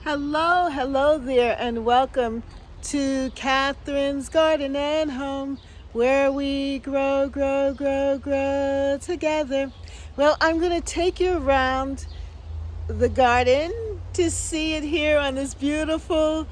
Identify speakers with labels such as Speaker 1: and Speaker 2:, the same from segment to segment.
Speaker 1: Hello, hello there, and welcome to Catherine's Garden and Home, where we grow together. Well, I'm going to take you around the garden to see it here on this beautiful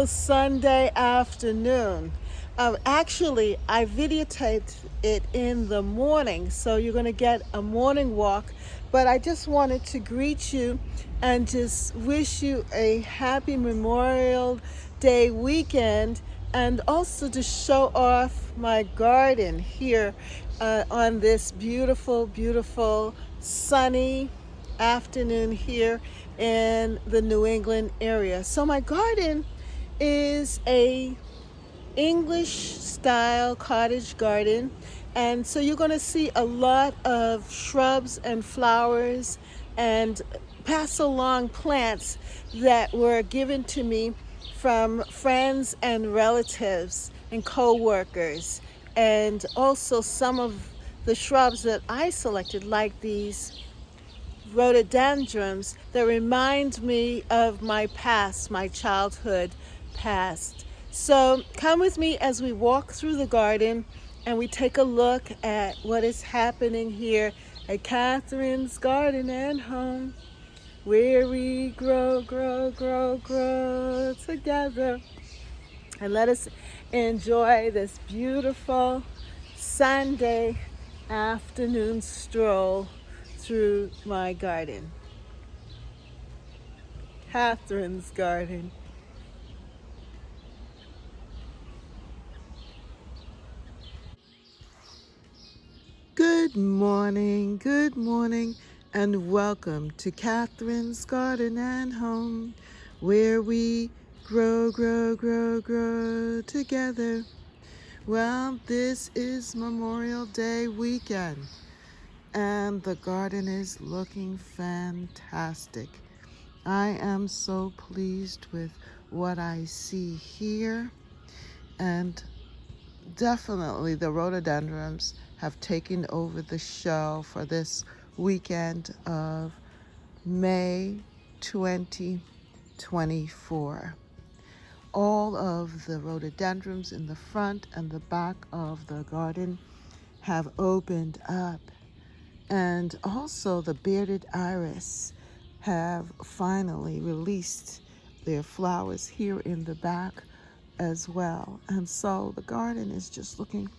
Speaker 1: Sunday afternoon. Actually, I videotaped it in the morning, so you're going to get a morning walk. But I just wanted to greet you and just wish you a happy Memorial Day weekend, and also to show off my garden here on this beautiful sunny afternoon here in the New England area. So my garden is a English style cottage garden, and so you're going to see a lot of shrubs and flowers and pass along plants that were given to me from friends and relatives and co-workers, and also some of the shrubs that I selected, like these rhododendrons that remind me of my past, my childhood past. So come with me as we walk through the garden and we take a look at what is happening here at Catherine's Garden and Home, where we grow together. And let us enjoy this beautiful Sunday afternoon stroll through my garden. Catherine's Garden. Good morning, and welcome to Catherine's Garden and Home, where we grow together. Well, this is Memorial Day weekend, and the garden is looking fantastic. I am so pleased with what I see here, and definitely the rhododendrons have taken over the show for this weekend of May 2024. All of the rhododendrons in the front and the back of the garden have opened up, and also the bearded iris have finally released their flowers here in the back as well. And so the garden is just looking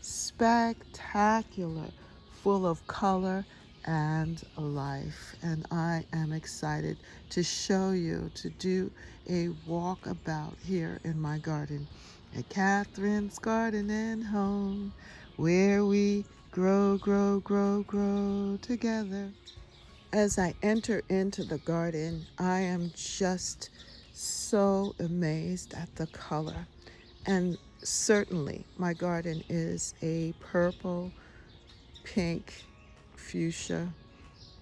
Speaker 1: spectacular, full of color and life. And I am excited to show you, to do a walkabout here in my garden at Catherine's Garden and Home, where we grow together. As I enter into the garden, I am just so amazed at the color. And certainly my garden is a purple, pink, fuchsia,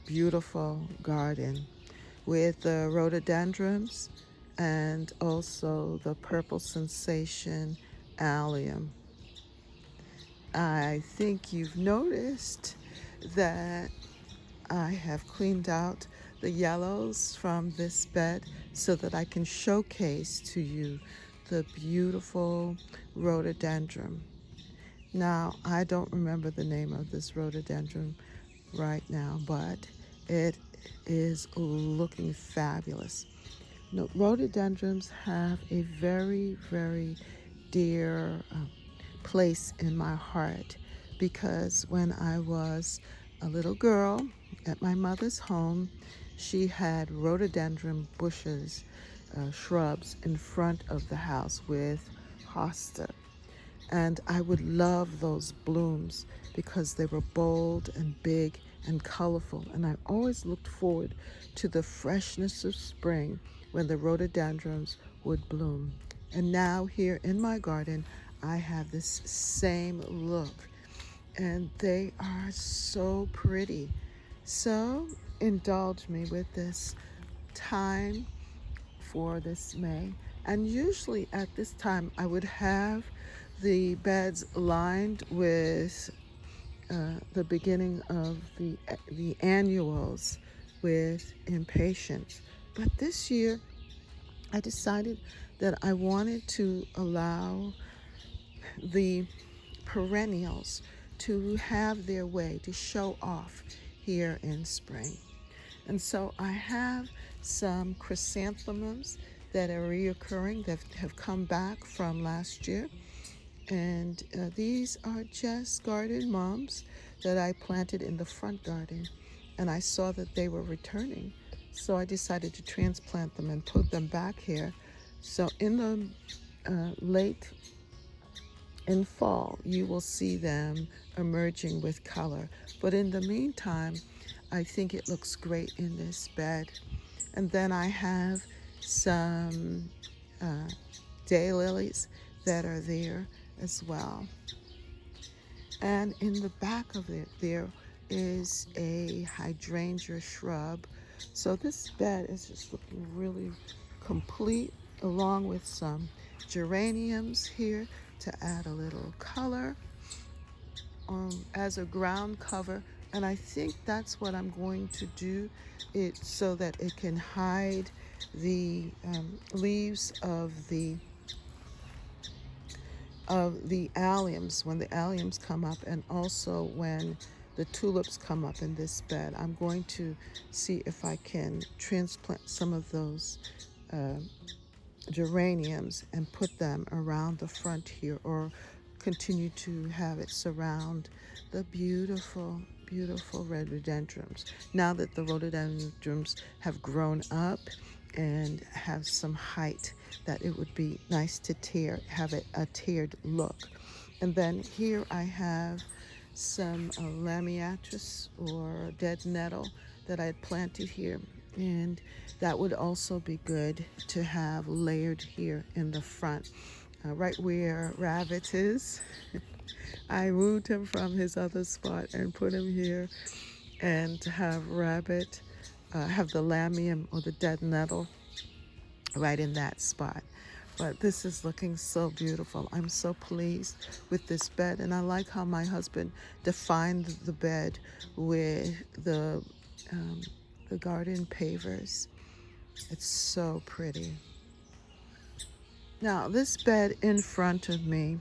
Speaker 1: beautiful garden with the rhododendrons and also the purple sensation allium. I think you've noticed that I have cleaned out the yellows from this bed so that I can showcase to you the beautiful rhododendron. Now, I don't remember the name of this rhododendron right now, but it is looking fabulous. No, rhododendrons have a very dear place in my heart, because when I was a little girl at my mother's home, she had rhododendron bushes, shrubs in front of the house with hosta. And I would love those blooms because they were bold and big and colorful. And I always looked forward to the freshness of spring when the rhododendrons would bloom. And now here in my garden, I have this same look, and they are so pretty. So indulge me with this time for this May. And usually at this time I would have the beds lined with the beginning of the annuals with impatiens. But this year, I decided that I wanted to allow the perennials to have their way, to show off here in spring. And so I have some chrysanthemums that are reoccurring, that have come back from last year. And these are just garden mums that I planted in the front garden. And I saw that they were returning. So I decided to transplant them and put them back here. So in the in fall, you will see them emerging with color. But in the meantime, I think it looks great in this bed. And then I have some daylilies that are there as well. And in the back of it, there is a hydrangea shrub. So this bed is just looking really complete, along with some geraniums here to add a little color as a ground cover. And I think that's what I'm going to do, it so that it can hide the leaves of the alliums, when the alliums come up, and also when the tulips come up in this bed. I'm going to see if I can transplant some of those geraniums and put them around the front here, or continue to have it surround the beautiful, beautiful rhododendrons. Now that the rhododendrons have grown up and have some height, that it would be nice to have it a tiered look. And then here I have some lamiatris, or dead nettle, that I had planted here, and that would also be good to have layered here in the front, right where Rabbit is. I moved him from his other spot and put him here, and to have Rabbit have the lamium, or the dead nettle, right in that spot. But this is looking so beautiful. I'm so pleased with this bed, and I like how my husband defined the bed with the garden pavers. It's so pretty. Now this bed in front of me,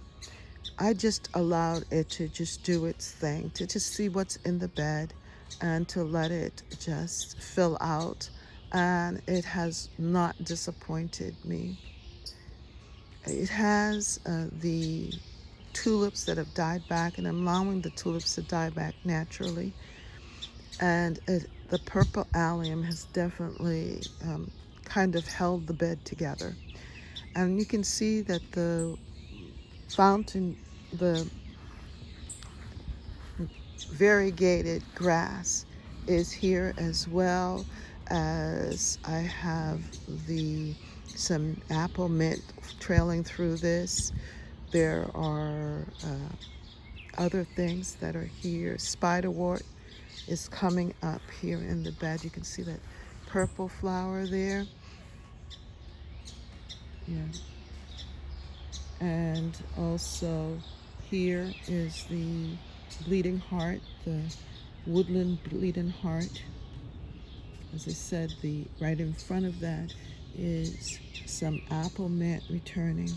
Speaker 1: I just allowed it to just do its thing, to just see what's in the bed and to let it just fill out. And it has not disappointed me. It has the tulips that have died back, and I'm allowing the tulips to die back naturally. And the purple allium has definitely kind of held the bed together. And you can see that the fountain, the variegated grass is here, as well as I have some apple mint trailing through this. There are other things that are here. Spiderwort is coming up here in the bed. You can see that purple flower there. Yeah. And also here is the bleeding heart, the woodland bleeding heart. As I said, right in front of that is some apple mint returning.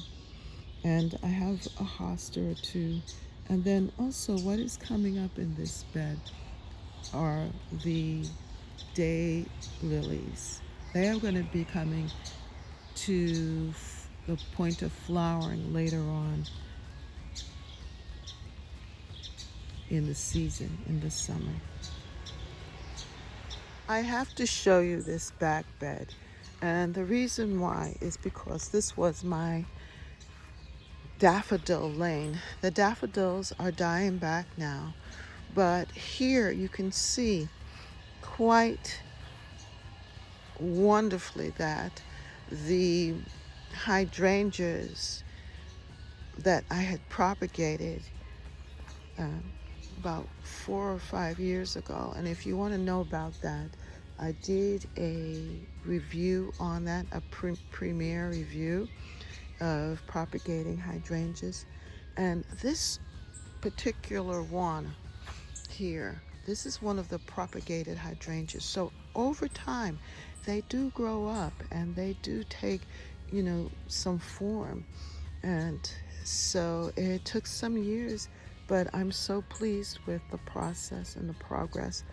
Speaker 1: And I have a hosta or two. And then also what is coming up in this bed are the day lilies. They are going to be coming to the point of flowering later on in the season, in the summer. I have to show you this back bed, and the reason why is because this was my daffodil lane. The daffodils are dying back now, but here you can see quite wonderfully that the hydrangeas that I had propagated about 4 or 5 years ago. And if you want to know about that, I did a review on that, a premiere review of propagating hydrangeas. And this particular one here, this is one of the propagated hydrangeas. So over time, they do grow up and they do take, some form. And so it took some years, but I'm so pleased with the process and the progress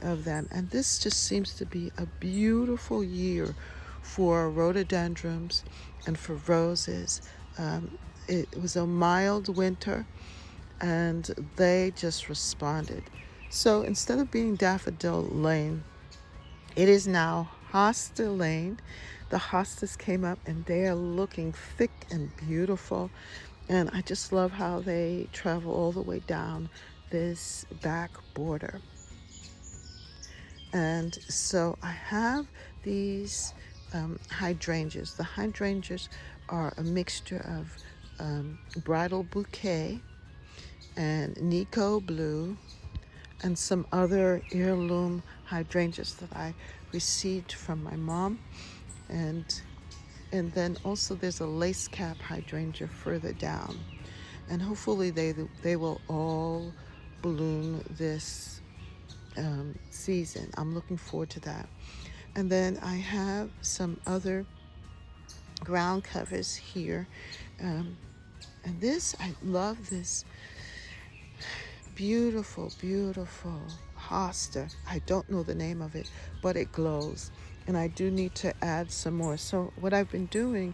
Speaker 1: of them. And this just seems to be a beautiful year for rhododendrons and for roses. It was a mild winter and they just responded. So instead of being Daffodil Lane, it is now Hosta Lane. The hostas came up and they are looking thick and beautiful. And I just love how they travel all the way down this back border. And so I have these hydrangeas. The hydrangeas are a mixture of bridal bouquet and Nico blue and some other heirloom hydrangeas that I received from my mom. And then also there's a lace cap hydrangea further down. And hopefully they will all bloom this season. I'm looking forward to that. And then I have some other ground covers here. And I love this beautiful, beautiful hosta. I don't know the name of it, but it glows. And I do need to add some more. So what I've been doing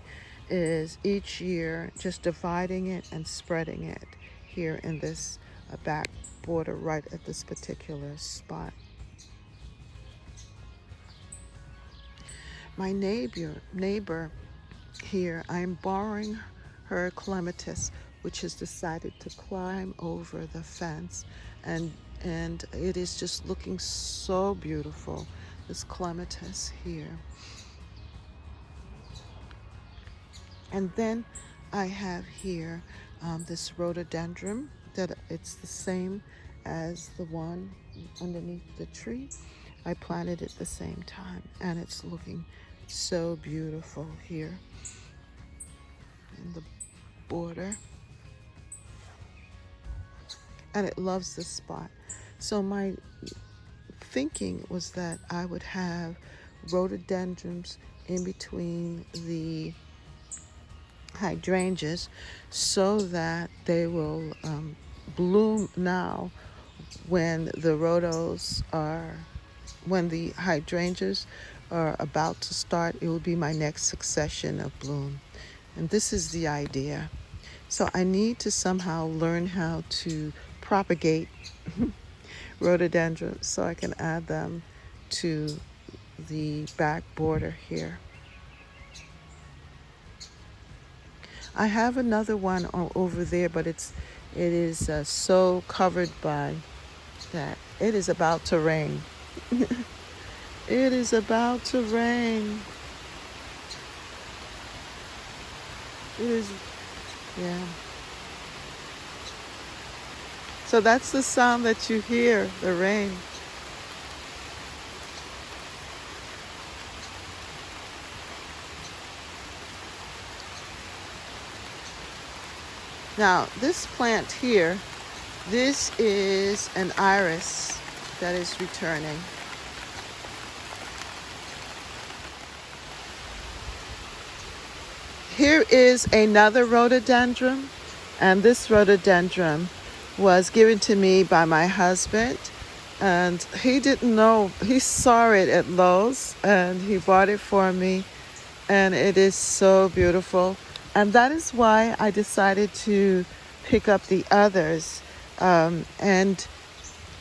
Speaker 1: is each year just dividing it and spreading it here in this back border right at this particular spot. My neighbor here, I'm borrowing her clematis, which has decided to climb over the fence, and it is just looking so beautiful, this clematis here. And then I have here this rhododendron that it's the same as the one underneath the tree. I planted it at the same time, and it's looking so beautiful here in the border. And it loves this spot. So my thinking was that I would have rhododendrons in between the hydrangeas so that they will bloom now when the hydrangeas are about to start. It will be my next succession of bloom. And this is the idea. So I need to somehow learn how to propagate rhododendrons so I can add them to the back border here. I have another one over there, but it is so covered by that. It is about to rain. It is about to rain. It is, yeah. So that's the sound that you hear, the rain. Now, this plant here, this is an iris that is returning. Here is another rhododendron, and this rhododendron was given to me by my husband, and he didn't know. He saw it at Lowe's and he bought it for me, and it is so beautiful. And that is why I decided to pick up the others and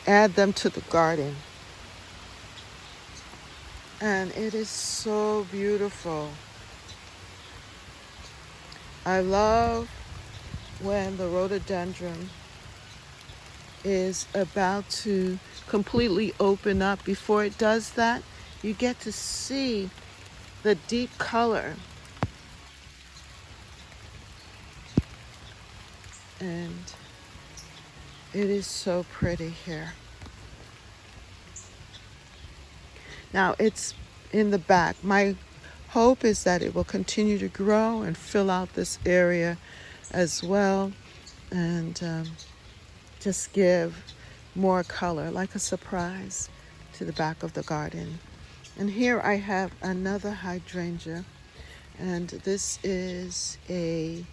Speaker 1: add them to the garden. And it is so beautiful. I love when the rhododendron is about to completely open up. Before it does that, you get to see the deep color. And it is so pretty here. Now it's in the back. My hope is that it will continue to grow and fill out this area as well, and just give more color, like a surprise, to the back of the garden. And here I have another hydrangea, and this is a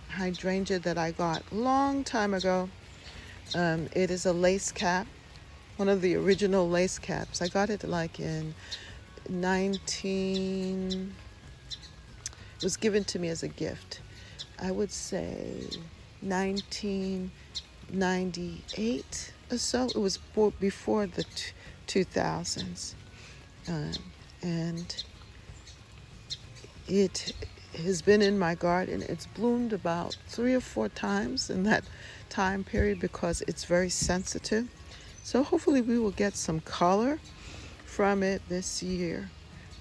Speaker 1: hydrangea that I got a long time ago. It is a lace cap, one of the original lace caps. I got it like in 19, it was given to me as a gift. I would say 1998 or so. It was before the 2000s. And it has been in my garden. It's bloomed about 3 or 4 times in that time period because it's very sensitive. So hopefully we will get some color from it this year.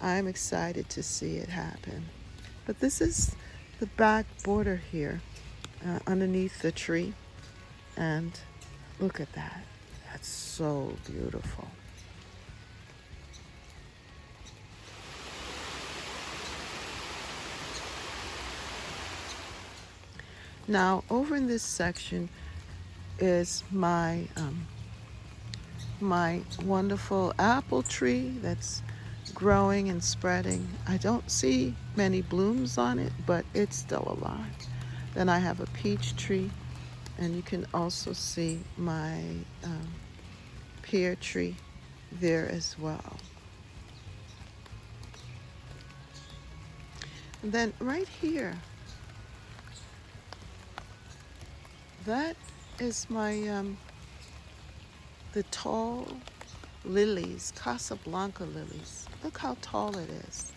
Speaker 1: I'm excited to see it happen. But this is the back border here underneath the tree. And look at that. That's so beautiful. Now, over in this section is my my wonderful apple tree that's growing and spreading. I don't see many blooms on it, but it's still alive. Then I have a peach tree, and you can also see my pear tree there as well. And then right here, that is my the tall lilies, Casablanca lilies. Look how tall it is.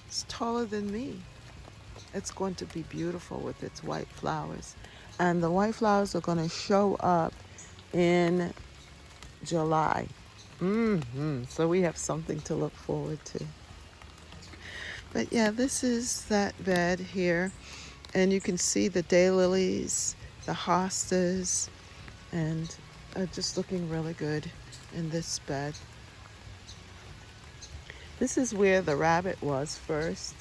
Speaker 1: It's taller than me. It's going to be beautiful with its white flowers. And the white flowers are going to show up in July. So we have something to look forward to. But yeah, this is that bed here. And you can see the daylilies, the hostas, and just looking really good in this bed. This is where the rabbit was first.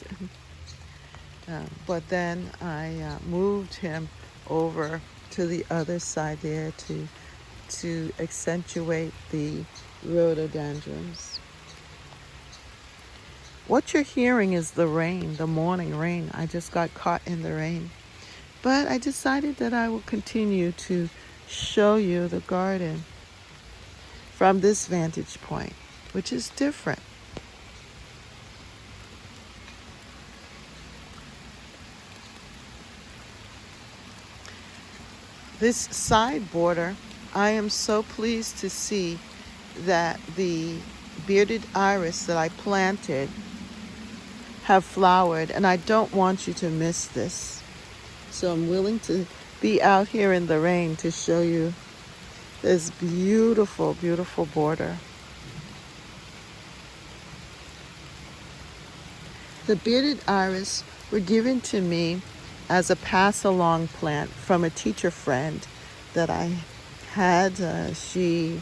Speaker 1: But then I moved him over to the other side there to accentuate the rhododendrons. What you're hearing is the rain, the morning rain. I just got caught in the rain. But I decided that I will continue to show you the garden from this vantage point, which is different. This side border, I am so pleased to see that the bearded iris that I planted have flowered, and I don't want you to miss this. So I'm willing to be out here in the rain to show you this beautiful, beautiful border. The bearded iris were given to me as a pass-along plant from a teacher friend that I had. She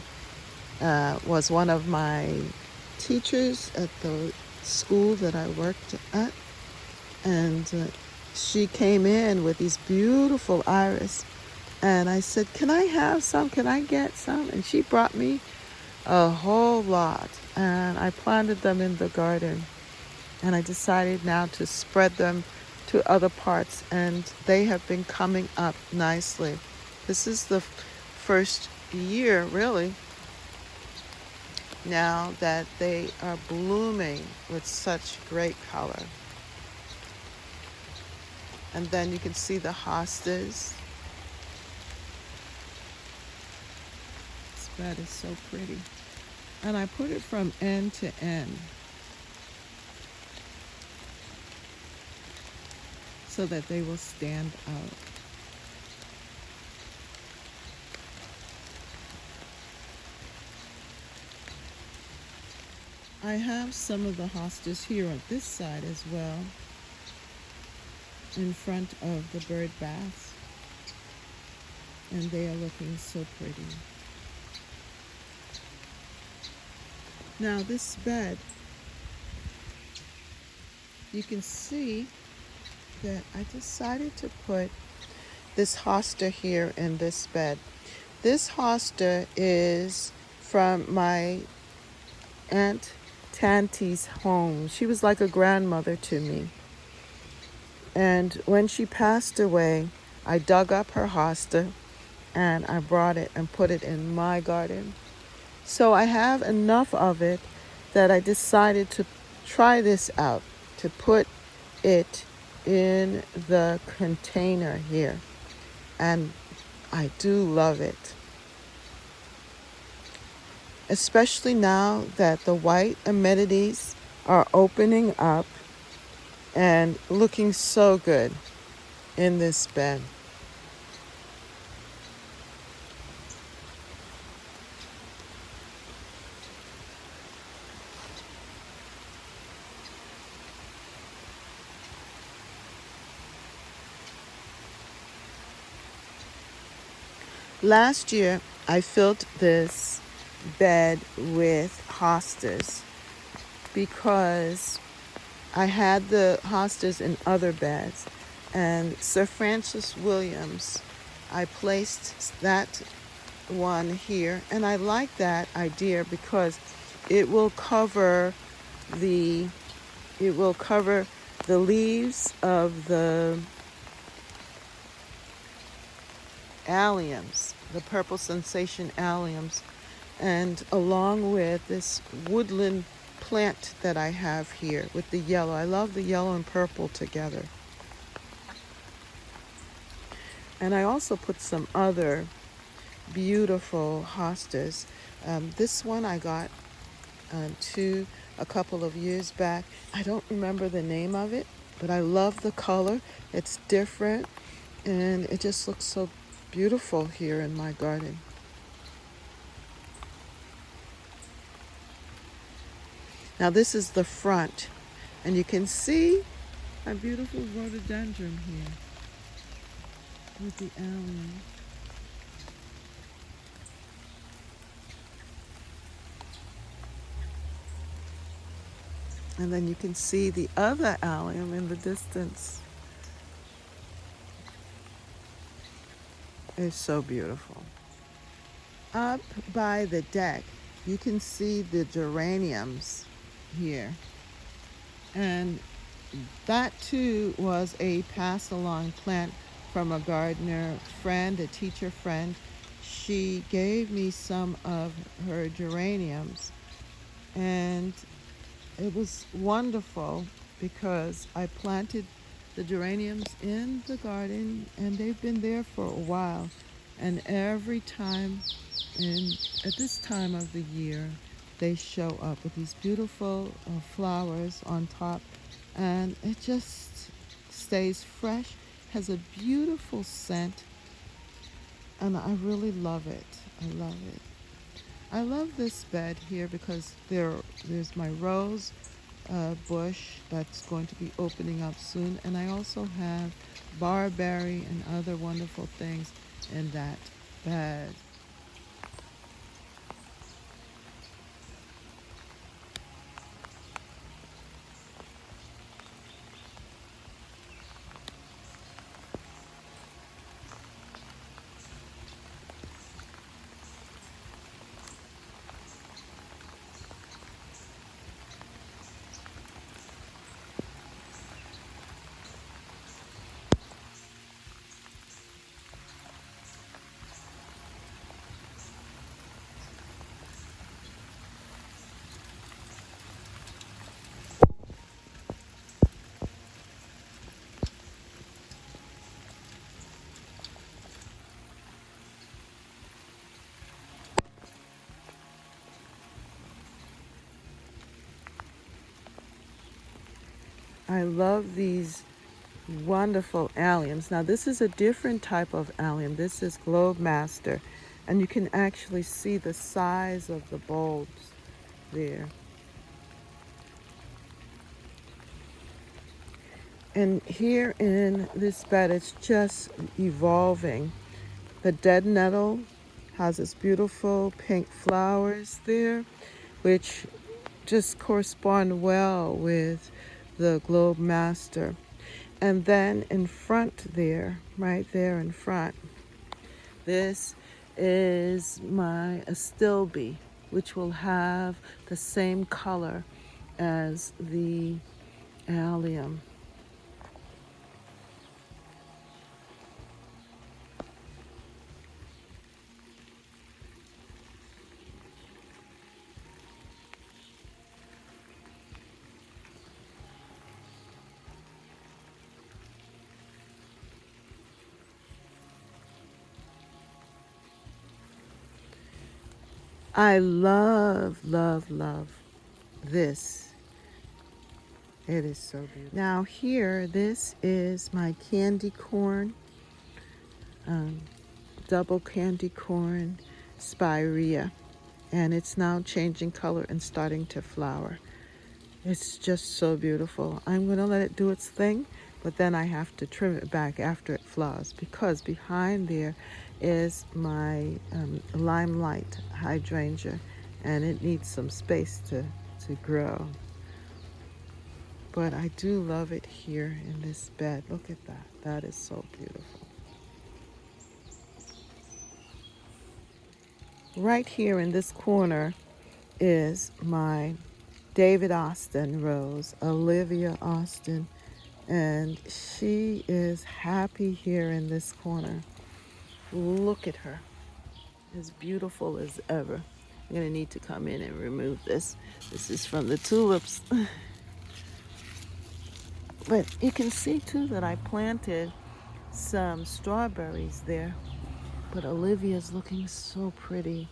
Speaker 1: was one of my teachers at the school that I worked at, and she came in with these beautiful iris, and I said, can I have some? Can I get some? And she brought me a whole lot, and I planted them in the garden, and I decided now to spread them to other parts, and they have been coming up nicely. This is the first year, really, now that they are blooming with such great color. And then you can see the hostas. This bed is so pretty. And I put it from end to end so that they will stand out. I have some of the hostas here on this side as well, in front of the bird bath, and they are looking so pretty. Now this bed, you can see that I decided to put this hosta here in this bed. This hosta is from my Aunt Tanti's home. She was like a grandmother to me. And when she passed away, I dug up her hosta and I brought it and put it in my garden. So I have enough of it that I decided to try this out, to put it in the container here. And I do love it. Especially now that the white amenities are opening up and looking so good in this bed. Last year, I filled this bed with hostas because I had the hostas in other beds. And Sir Francis Williams, I placed that one here. And I like that idea because it will cover the it will cover the leaves of the alliums, the purple sensation alliums, and along with this woodland plant that I have here with the yellow. I love the yellow and purple together. And I also put some other beautiful hostas. This one I got a couple of years back. I don't remember the name of it, but I love the color. It's different and it just looks so beautiful here in my garden. Now this is the front, and you can see a beautiful rhododendron here with the allium. And then you can see the other allium in the distance. It's so beautiful. Up by the deck, you can see the geraniums here. And that too was a pass along plant from a gardener friend, a teacher friend. She gave me some of her geraniums, and it was wonderful because I planted the geraniums in the garden and they've been there for a while. And every time at this time of the year, they show up with these beautiful flowers on top, and it just stays fresh, has a beautiful scent, and I really love it. I love it. I love this bed here because there's my rose bush that's going to be opening up soon, and I also have barberry and other wonderful things in that bed. I love these wonderful alliums. Now this is a different type of allium. This is Globe Master, and you can actually see the size of the bulbs there. And here in this bed, it's just evolving. The dead nettle has its beautiful pink flowers there, which just correspond well with the Globe Master. And then in front there, right there in front, this is my astilbe. which will have the same color as the allium. I love, love, love this. It is so beautiful. Now here, this is my candy corn, double candy corn spirea, and it's now changing color and starting to flower. It's just so beautiful. I'm going to let it do its thing, but then I have to trim it back after it flowers, because behind there is my limelight hydrangea, and it needs some space to grow. But I do love it here in this bed. Look at that. That is so beautiful. Right here in this corner is my David Austin rose, Olivia Austin, and she is happy here in this corner. Look at her, as beautiful as ever. I'm gonna need to come in and remove this. This is from the tulips. But you can see too that I planted some strawberries there, but Olivia's looking so pretty.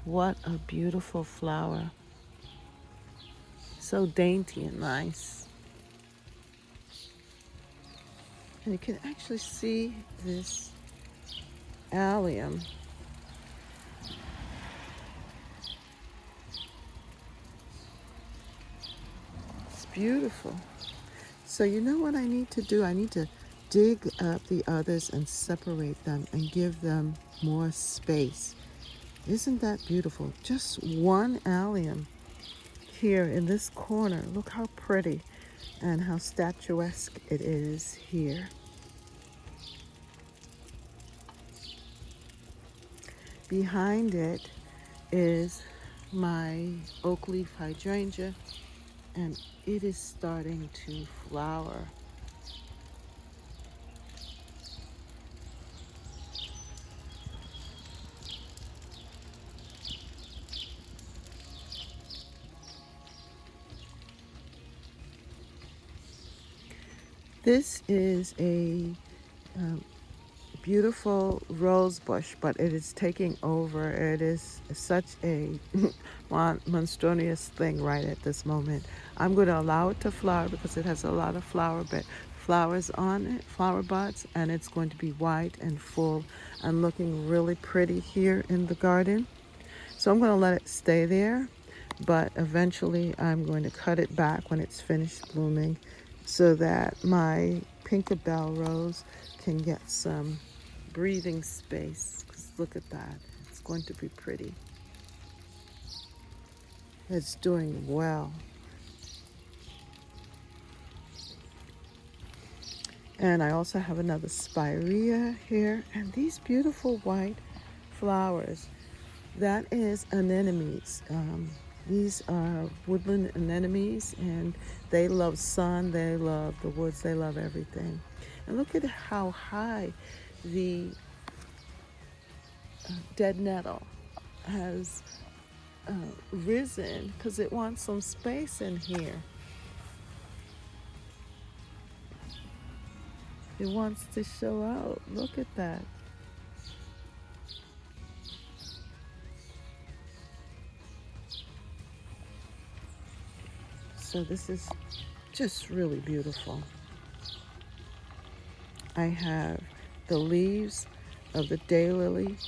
Speaker 1: What a beautiful flower. So dainty and nice. And you can actually see this allium. It's beautiful. So you know what I need to do? I need to dig up the others and separate them and give them more space. Isn't that beautiful? Just one allium here in this corner. Look how pretty and how statuesque it is here. Behind it is my oak leaf hydrangea, and it is starting to flower. This is a beautiful rose bush, but it is taking over. It is such a monstrous thing right at this moment. I'm going to allow it to flower because it has a lot of flowers on it, flower buds, and it's going to be white and full and looking really pretty here in the garden. So I'm going to let it stay there, but eventually I'm going to cut it back when it's finished blooming so that my Pinkabell rose can get some breathing space. 'Cause look at that. It's going to be pretty. It's doing well. And I also have another spirea here, and these beautiful white flowers. That is anemones. These are woodland anemones, and they love sun, they love the woods, they love everything. And look at how high the dead nettle has risen because it wants some space in here. It wants to show out. Look at that. So this is just really beautiful. I have the leaves of the daylily,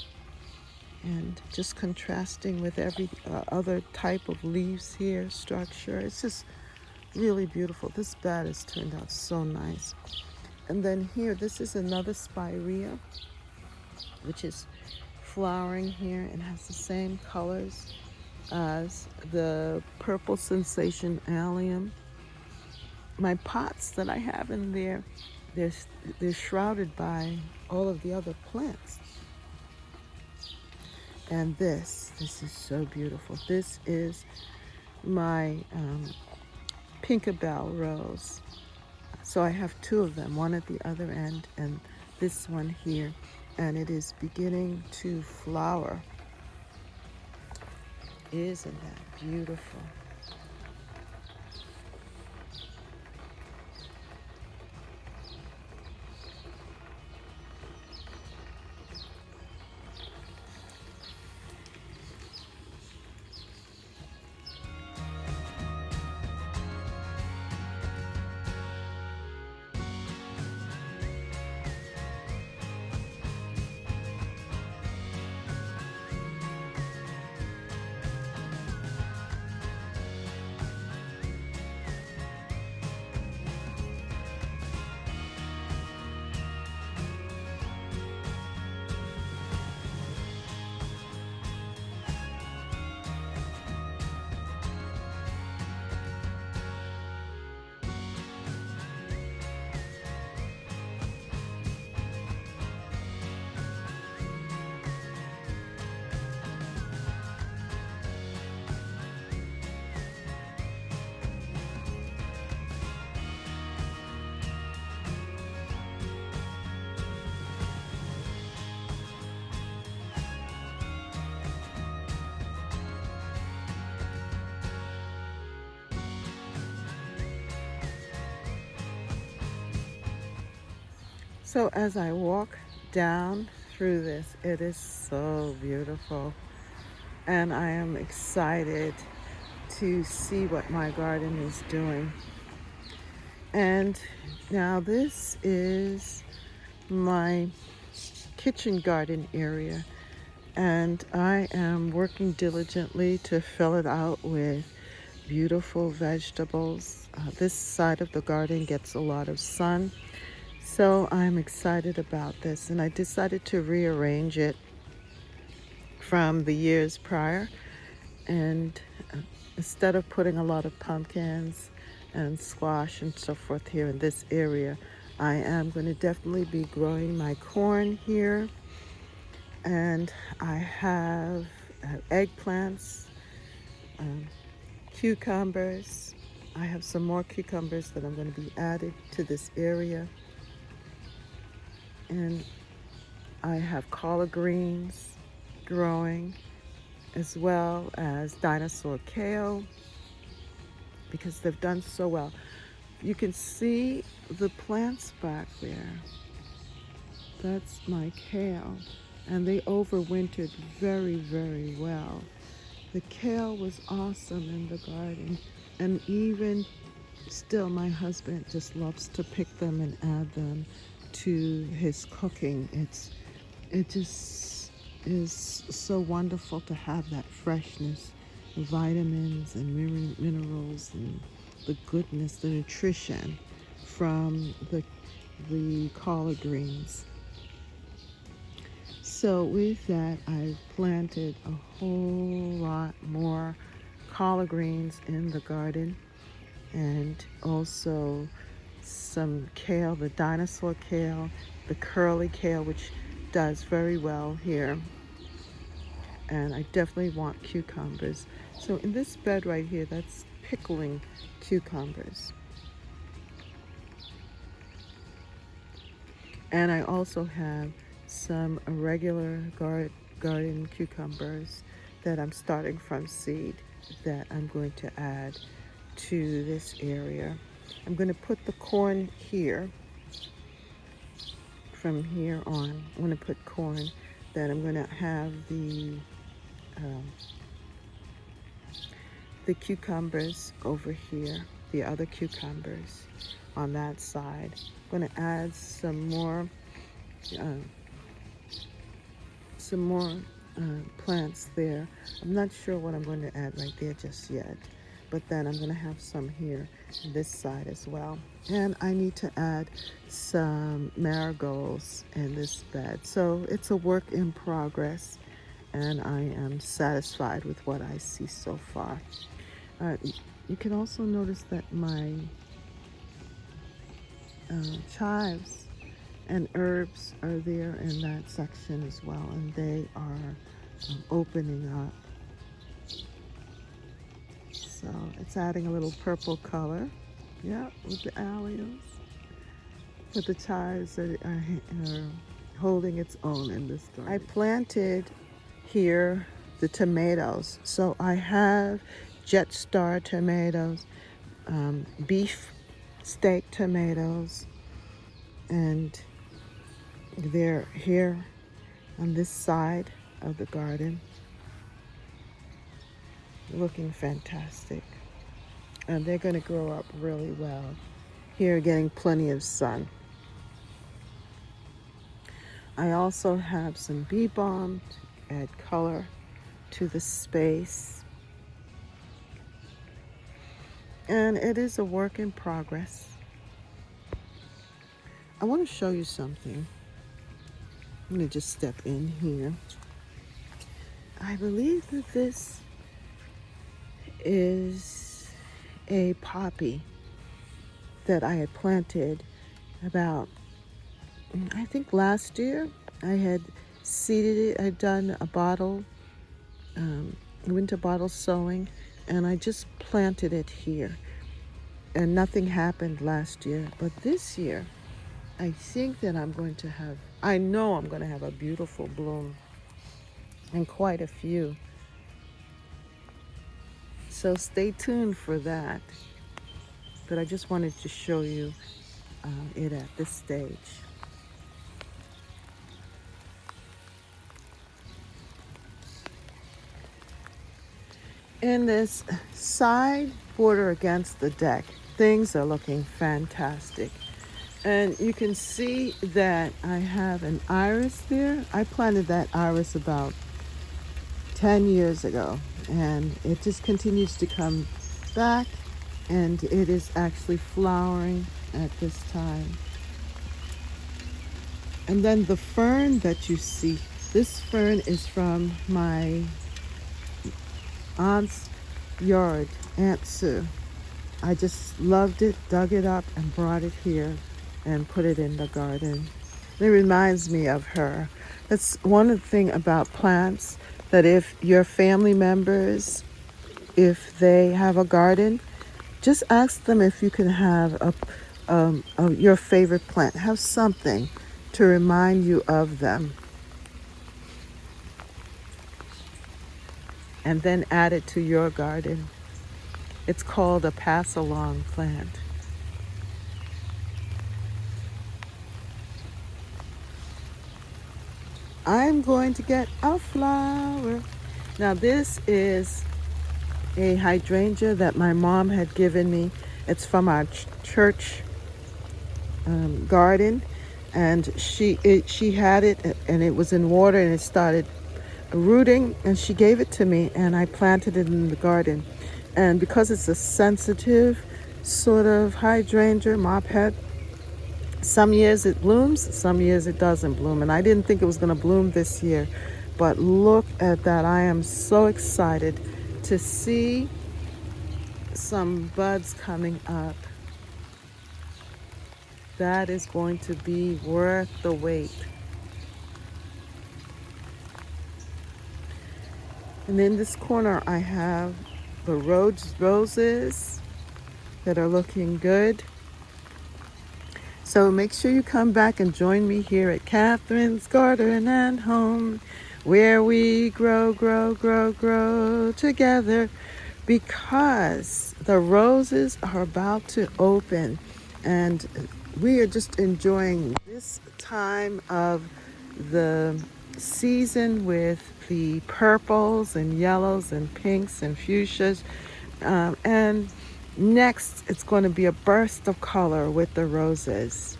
Speaker 1: and just contrasting with every other type of leaves here, structure. It's just really beautiful. This bed has turned out so nice. And then here, this is another spirea, which is flowering here and has the same colors as the purple sensation allium. My pots that I have in there, they're shrouded by all of the other plants. And this is so beautiful. This is my Pinkabell rose. So I have two of them, one at the other end and this one here. And it is beginning to flower. Isn't that beautiful? So as I walk down through this, it is so beautiful. And I am excited to see what my garden is doing. And now this is my kitchen garden area. And I am working diligently to fill it out with beautiful vegetables. This side of the garden gets a lot of sun. So I'm excited about this, and I decided to rearrange it from the years prior. And instead of putting a lot of pumpkins and squash and so forth here in this area, I am going to definitely be growing my corn here. And I have eggplants, cucumbers. I have some more cucumbers that I'm going to be added to this area. And I have collard greens growing, as well as dinosaur kale, because they've done so well. You can see the plants back there. That's my kale, and they overwintered very, very well. The kale was awesome in the garden, and even still my husband just loves to pick them and add them to his cooking. It just is so wonderful to have that freshness, vitamins and minerals and the goodness, the nutrition from the collard greens. So with that, I've planted a whole lot more collard greens in the garden, and also some kale, the dinosaur kale, the curly kale, which does very well here. And I definitely want cucumbers. So in this bed right here, that's pickling cucumbers. And I also have some regular garden cucumbers that I'm starting from seed that I'm going to add to this area. I'm going to put the corn here. From here on, I'm going to put corn. Then I'm going to have the cucumbers over here, the other cucumbers on that side. I'm going to add some more plants there. I'm not sure what I'm going to add right there just yet, but then I'm going to have some here this side as well. And I need to add some marigolds in this bed. So it's a work in progress, and I am satisfied with what I see so far. You can also notice that my chives and herbs are there in that section as well, and they are opening up. So it's adding a little purple color. Yeah, with the alliums. But the chives are holding its own in this garden. I planted here the tomatoes. So I have Jet Star tomatoes, beef steak tomatoes, and they're here on this side of the garden, looking fantastic. And they're going to grow up really well. Here, getting plenty of sun. I also have some bee balm to add color to the space. And it is a work in progress. I want to show you something. I'm going to just step in here. I believe that this is a poppy that I had planted about, I think last year. I had seeded it. I'd done a bottle, winter bottle sowing, and I just planted it here. And nothing happened last year. But this year, I think that I know I'm going to have a beautiful bloom, and quite a few. So stay tuned for that. But I just wanted to show you it at this stage. In this side border against the deck, things are looking fantastic. And you can see that I have an iris there. I planted that iris about 10 years ago, and it just continues to come back, and it is actually flowering at this time. And then the fern that you see, this fern is from my aunt's yard, Aunt Sue. I just loved it, dug it up, and brought it here and put it in the garden. It reminds me of her. That's one thing about plants, that if your family members, if they have a garden, just ask them if you can have your favorite plant. Have something to remind you of them. And then add it to your garden. It's called a pass-along plant. I'm going to get a flower. Now this is a hydrangea that my mom had given me. It's from our church garden, and she had it, and it was in water, and it started rooting, and she gave it to me, and I planted it in the garden. And because it's a sensitive sort of hydrangea, mophead, some years it blooms, some years it doesn't bloom. And I didn't think it was going to bloom this year. But look at that. I am so excited to see some buds coming up. That is going to be worth the wait. And in this corner, I have the roses that are looking good. So make sure you come back and join me here at Catherine's Garden and Home, where we grow together, because the roses are about to open, and we are just enjoying this time of the season with the purples and yellows and pinks and fuchsias, and next, it's going to be a burst of color with the roses.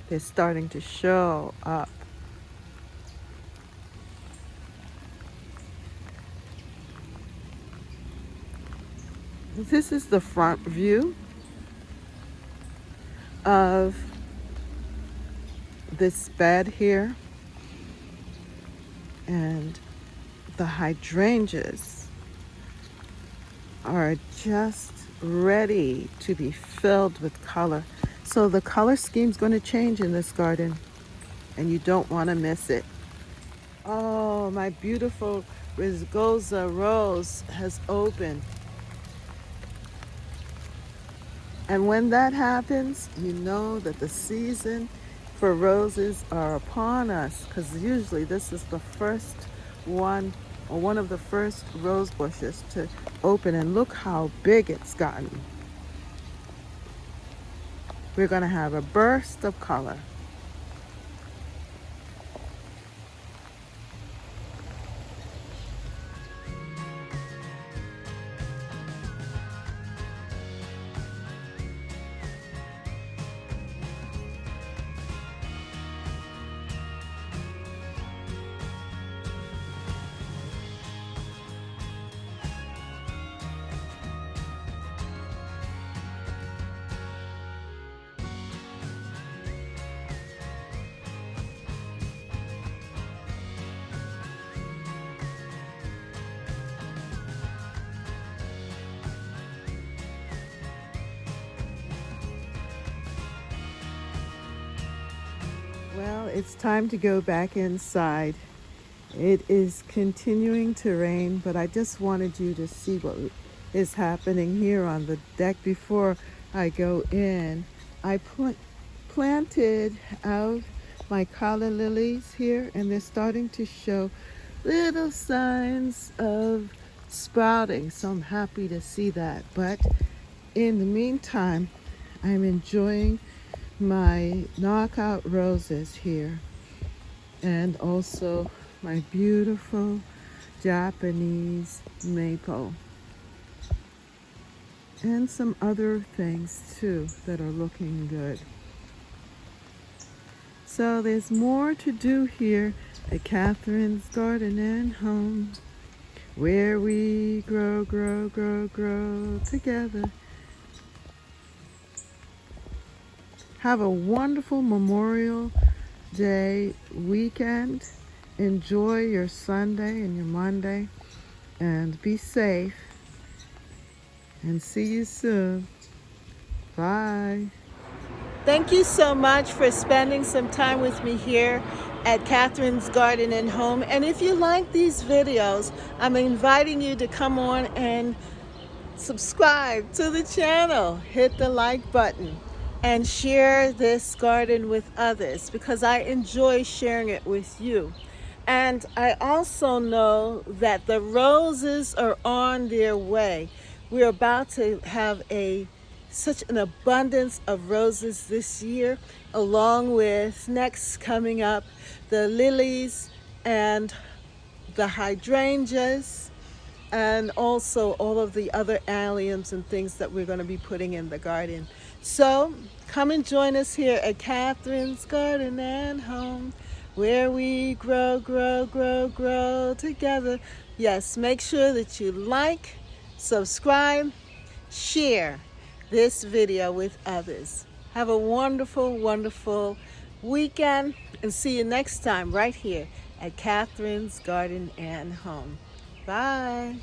Speaker 1: They're starting to show up. This is the front view of this bed here. And the hydrangeas are just ready to be filled with color. So the color scheme is going to change in this garden. and you don't want to miss it. Oh, my beautiful Rizgosa rose has opened. And when that happens, you know that the season for roses are upon us, because usually this is the first one, or one of the first rose bushes to open. And look how big it's gotten. We're going to have a burst of color. Well, it's time to go back inside. It is continuing to rain, but I just wanted you to see what is happening here on the deck before I go in. I planted out my calla lilies here, and they're starting to show little signs of sprouting, so I'm happy to see that. But in the meantime, I'm enjoying my knockout roses here, and also my beautiful Japanese maple, and some other things too that are looking good. So there's more to do here at Catherine's Garden and Home, where we grow, grow, grow, grow together. Have a wonderful Memorial Day weekend. Enjoy your Sunday and your Monday, and be safe, and see you soon. Bye. Thank you so much for spending some time with me here at Catherine's Garden and Home. And if you like these videos, I'm inviting you to come on and subscribe to the channel. Hit the like button and share this garden with others, because I enjoy sharing it with you. And I also know that the roses are on their way. We're about to have such an abundance of roses this year, along with next coming up the lilies and the hydrangeas, and also all of the other alliums and things that we're going to be putting in the garden. So come and join us here at Catherine's Garden and Home, where we grow, grow, grow, grow together. Yes, make sure that you like, subscribe, share this video with others. Have a wonderful, wonderful weekend, and see you next time right here at Catherine's Garden and Home. Bye.